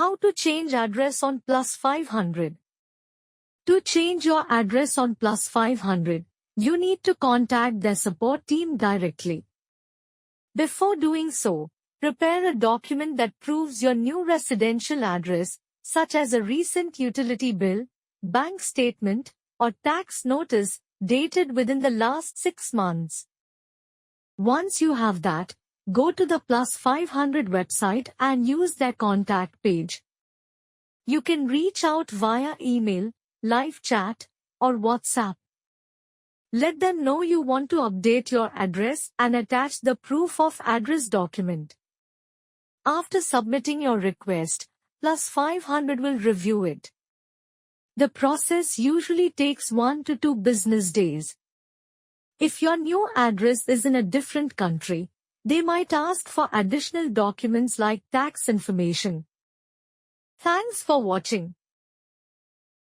How to change address on Plus500. To change your address on Plus500, you need to contact their support team directly. Before doing so, prepare a document that proves your new residential address, such as a recent utility bill, bank statement, or tax notice dated within the last 6 months. Once you have that, go to the Plus500 website and use their contact page. You can reach out via email, live chat, or WhatsApp. Let them know you want to update your address and attach the proof of address document. After submitting your request, Plus500 will review it. The process usually takes 1 to 2 business days. If your new address is in a different country, they might ask for additional documents like tax information. Thanks for watching.